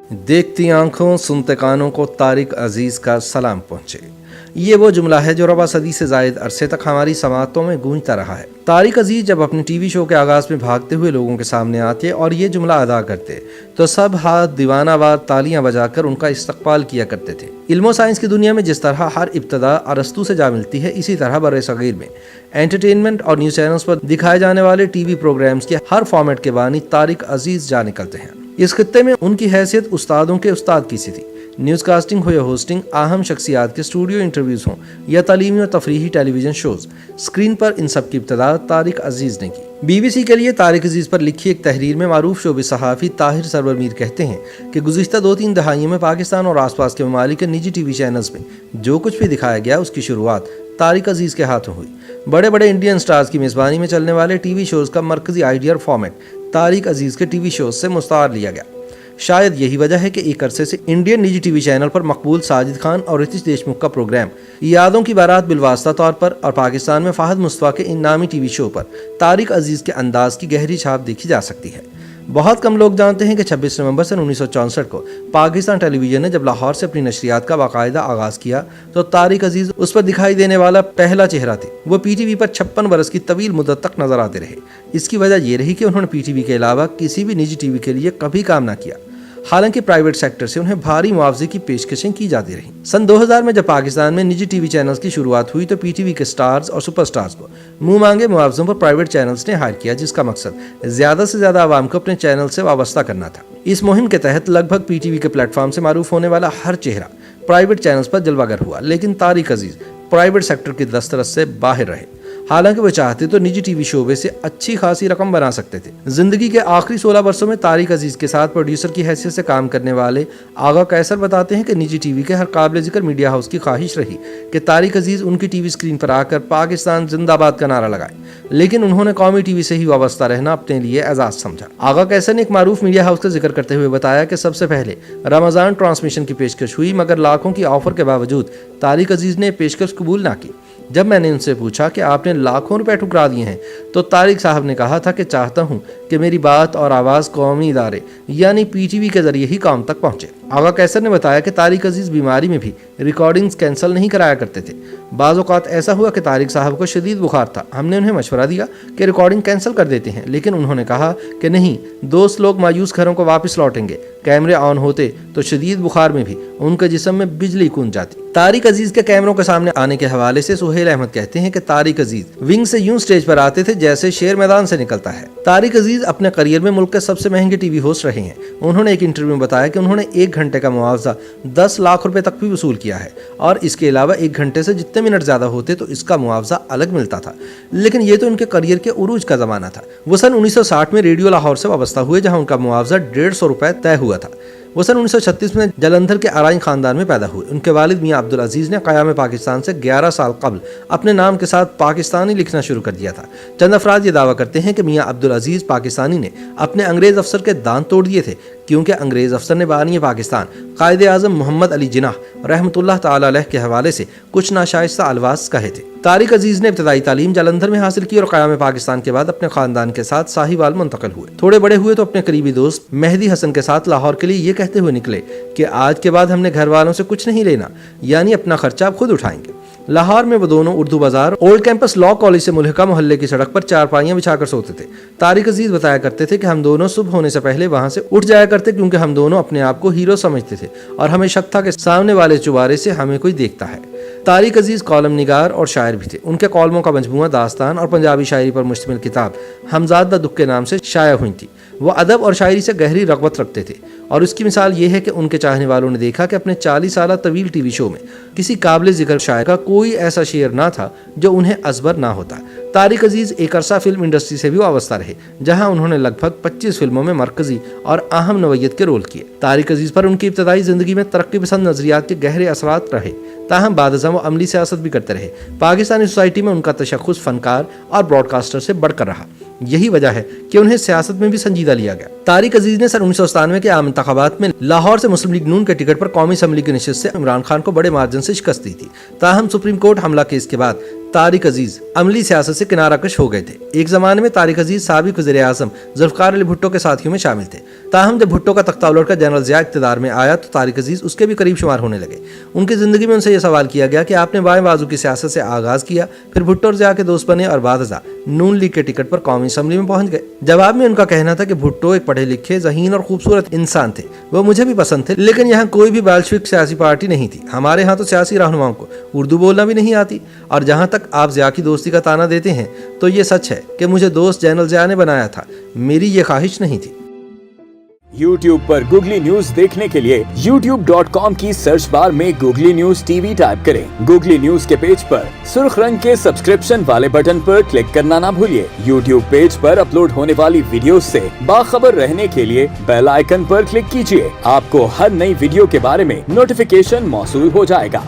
देखती आंखों सुनते कानों को तारिक अजीज का सलाम पहुंचे। ये वो जुमला है जो रबा सदी से जायद अरसे तक हमारी समातों में गूंजता रहा है। तारिक अजीज जब अपने टीवी शो के आगाज में भागते हुए लोगों के सामने आते और ये जुमला अदा करते तो सब हाथ दीवानावार तालियां बजाकर उनका इस्तकबाल किया करते थे। इल्मो साइंस की दुनिया में जिस तरह हर इब्तदा अरस्तू से जा मिलती है, इसी तरह बर्रे सगीर में एंटरटेनमेंट और न्यूज चैनल्स पर दिखाए जाने वाले टीवी प्रोग्राम्स के हर फॉर्मेट के बानी तारिक अजीज जा निकलते हैं। इस खित्ते में उनकी हैसियत उस्तादों के उस्ताद की सी थी। न्यूज़ कास्टिंग हो या होस्टिंग, अहम शख्सियात के स्टूडियो इंटरव्यूज़ हों या तालीमी और तफरीही टेलीविजन शोज, स्क्रीन पर इन सब की इब्तदा तारिक अजीज़ ने की। BBC के लिए तारिक अजीज़ पर लिखी एक तहरीर में मारूफ शोबे सहाफ़ी ताहिर सरवर मीर कहते हैं कि गुज़िश्ता 2-3 दहाइयों में पाकिस्तान और आसपास के ममालिक के निजी टीवी चैनल्स में जो कुछ भी दिखाया गया उसकी शुरुआत तारिक अजीज़ के हाथों हुई। बड़े बड़े इंडियन स्टार्स की मेज़बानी में चलने वाले टीवी शोज़ का मरकज़ी आइडिया और फॉर्मेट तारिक अजीज़ के टीवी शोज़ से मुस्तार लिया गया। शायद यही वजह है कि एक अरसे से इंडियन निजी टीवी चैनल पर मकबूल साजिद खान और रितेश देशमुख का प्रोग्राम यादों की बारात बिलवास्ता तौर पर और पाकिस्तान में फाहद मुस्तफा के इन नामी टीवी शो पर तारिक अजीज़ के अंदाज की गहरी छाप देखी जा सकती है। बहुत कम लोग जानते हैं कि 26 नवंबर सन 1964 को पाकिस्तान टेलीविजन ने जब लाहौर से अपनी नशरियात का बाकायदा आगाज़ किया तो तारिक अजीज़ उस पर दिखाई देने वाला पहला चेहरा थे। वो PTV पर 56 बरस की तवील मुद्दत तक नजर आते रहे। इसकी वजह ये रही कि उन्होंने PTV के अलावा किसी भी निजी टीवी के लिए कभी काम न किया, हालांकि प्राइवेट सेक्टर से उन्हें भारी मुआवजे की पेशकशें की जाती रहीं। सन 2000 में जब पाकिस्तान में निजी टीवी चैनल्स की शुरुआत हुई तो PTV के स्टार्स और सुपरस्टार्स को मुंह मांगे मुआवजों पर प्राइवेट चैनल्स ने हायर किया, जिसका मकसद ज्यादा से ज्यादा आवाम को अपने चैनल से वाबस्ता करना था। इस मुहिम के तहत लगभग PTV के प्लेटफॉर्म से मारूफ होने वाला हर चेहरा प्राइवेट चैनल्स पर जलवागर हुआ, लेकिन तारिक अजीज प्राइवेट सेक्टर की दस्तरस से बाहर रहे। हालांकि वो चाहते तो निजी टीवी शोबे से अच्छी खासी रकम बना सकते थे। जिंदगी के आखिरी 16 वर्षों में तारिक अजीज के साथ प्रोड्यूसर की हैसियत से काम करने वाले आगा कैसर बताते हैं कि निजी टीवी के हर काबिल जिक्र मीडिया हाउस की ख्वाहिश रही कि तारिक अजीज उनकी टीवी स्क्रीन पर आकर पाकिस्तान जिंदाबाद का नारा लगाए, लेकिन उन्होंने कौमी टीवी से ही वाबस्ता रहना अपने लिए एजाज समझा। आगा कैसर ने एक मारूफ मीडिया हाउस का जिक्र करते हुए बताया कि सबसे पहले रमजान ट्रांसमिशन की पेशकश हुई, मगर लाखों की ऑफर के बावजूद तारिक अजीज ने पेशकश कबूल ना की। जब मैंने उनसे पूछा कि आपने लाखों रुपए ठुकरा दिए हैं तो तारिक साहब ने कहा था कि चाहता हूं कि मेरी बात और आवाज़ कौमी इदारे यानी PTV के जरिए ही काम तक पहुंचे। आगा कैसर ने बताया कि तारिक अजीज बीमारी में भी रिकॉर्डिंग्स कैंसिल नहीं कराया करते थे। बाज़ औक़ात ऐसा हुआ कि तारिक साहब को शदीद बुखार था। हमने उन्हें मशवरा दिया कि रिकॉर्डिंग कैंसिल कर देते हैं, लेकिन उन्होंने कहा कि नहीं, दोस्त लोग मायूस घरों को वापस लौटेंगे। कैमरे ऑन होते तो शदीद बुखार में भी उनके जिस्म में बिजली कूद जाती। तारिक अजीज के कैमरों के सामने आने के हवाले से सुहेल अहमद कहते हैं कि तारिक अजीज विंग से यूं स्टेज पर आते थे जैसे शेर मैदान से निकलता है। तारिक अजीज अपने करियर में मुल्क के सबसे महंगे टीवी होस्ट रहे हैं। उन्होंने एक इंटरव्यू में बताया कि उन्होंने 1 घंटे का मुआवजा 10 लाख रुपए तक भी वसूल किया है और इसके अलावा 1 घंटे से जितने मिनट ज्यादा होते तो इसका मुआवजा अलग मिलता था। लेकिन ये तो उनके करियर के उरूज का जमाना था। वो सन 1960 में रेडियो लाहौर से वाबस्ता हुए, जहाँ उनका मुआवजा 150 रुपए तय हुआ था। वो सन 1936 में जलंधर के आराइन खानदान में पैदा हुए। उनके वालिद मियाँ अब्दुल अजीज ने क़याम पाकिस्तान से 11 साल कबल अपने नाम के साथ पाकिस्तानी लिखना शुरू कर दिया था। चंद अफराद ये दावा करते हैं कि मियाँ अब्दुल अजीज पाकिस्तानी ने अपने अंग्रेज अफसर के दांत तोड़ दिए थे, क्योंकि अंग्रेज अफसर ने बानी पाकिस्तान कायदे आज़म मोहम्मद अली जिन्नाह रहमतुल्लाह ताला अलैह के हवाले से कुछ नाशाइस्ता अल्फाज कहे थे। तारिक अजीज ने इब्तदाई तालीम जलंधर में हासिल की और क़याम पाकिस्तान के बाद अपने खानदान के साथ साहिवाल मुंतकिल हुए। थोड़े बड़े हुए तो अपने करीबी दोस्त मेहदी हसन के साथ लाहौर के लिए ये कहते हुए निकले कि आज के बाद हमने घर वालों से कुछ नहीं लेना, यानी अपना खर्चा खुद उठाएंगे। लाहौर में वो दोनों उर्दू बाजार ओल्ड कैंपस लॉ कॉलेज से मुल्हिका मोहल्ले की सड़क पर चारपाइयां बिछाकर सोते थे। तारिक अजीज बताया करते थे कि हम दोनों सुबह होने से पहले वहां से उठ जाया करते, क्योंकि हम दोनों अपने आप को हीरो समझते थे और हमें शक था कि सामने वाले चुबारे से हमें कोई देखता है। तारिक अजीज कॉलम निगार और शायर भी थे। उनके कॉलमों का मजमूआ दास्तान और पंजाबी शायरी पर मुश्तमिल किताब हमजाद द दुख के नाम से शाया हुई थी। वो अदब और शायरी से गहरी रग़बत रखते थे और उसकी मिसाल ये है कि उनके चाहने वालों ने देखा कि अपने 40 साल तवील टीवी शो में किसी काबिल जिक्र शायर का कोई ऐसा शेर ना था जो उन्हें अजबर ना होता। तारिक अजीज एक अरसा फिल्म इंडस्ट्री से भी वाबस्ता रहे, जहां उन्होंने लगभग 25 फिल्मों में मरकजी और अहम नवैयत के रोल किए। तारिक अजीज पर उनकी इब्तदाई जिंदगी में तरक्की पसंद नजरियात के गहरे असरात रहे, ताहम बाद-ए-ज़म वो अमली सियासत भी करते रहे। पाकिस्तानी सोसाइटी में उनका तशख़्ख़ुस फनकार और ब्रॉडकास्टर से बढ़कर रहा। यही वजह है कि उन्हें सियासत में भी संजीदा लिया गया। तारिक अजीज ने सन 1997 के आम इंतखाबात में लाहौर से मुस्लिम लीग नून के टिकट पर कौमी असम्बली की नशिस्त से इमरान खान को बड़े मार्जिन से शिकस्त दी थी। ताहम सुप्रीम कोर्ट हमला केस के बाद तारिक अजीज अमली सियासत से किनारा कश हो गए थे। एक ज़माने में तारिक अजीज साबिक वज़ीर आज़म ज़ुल्फ़िकार अली भुट्टो के साथियों में शामिल थे। ताहम जब भुट्टो का तख्ता उलटकर जनरल ज़िया इक़्तिदार में आया तो तारिक अजीज उसके भी करीब शुमार होने लगे। उनकी ज़िंदगी में उनसे यह सवाल किया गया कि आपने बाएं बाजू की सियासत से आगाज़ किया, फिर भुट्टो और ज़िया के दोस्त बने और बाद नून लीग के टिकट पर कौमी असम्बली में पहुंच गए। जवाब में उनका कहना था कि भुट्टो एक पढ़े लिखे, ज़हीन और खूबसूरत इंसान थे। वो मुझे भी पसंद थे, लेकिन यहाँ कोई भी बाल्शविक सियासी पार्टी नहीं थी। हमारे यहाँ तो सियासी रहनुमाओं को उर्दू बोलना भी नहीं आती। और जहाँ तक आप ज़िया की दोस्ती का ताना देते हैं तो ये सच है कि मुझे दोस्त जनरल ज़िया ने बनाया था, मेरी ये ख्वाहिश नहीं थी। YouTube पर गूगली न्यूज देखने के लिए youtube.com की सर्च बार में गूगली न्यूज टीवी टाइप करें। गूगली न्यूज के पेज पर सुर्ख रंग के सब्सक्रिप्शन वाले बटन पर क्लिक करना ना भूलिए। YouTube पेज पर अपलोड होने वाली वीडियोस से बाखबर रहने के लिए बेल आइकन पर क्लिक कीजिए। आपको हर नई वीडियो के बारे में नोटिफिकेशन मौसूल हो जाएगा।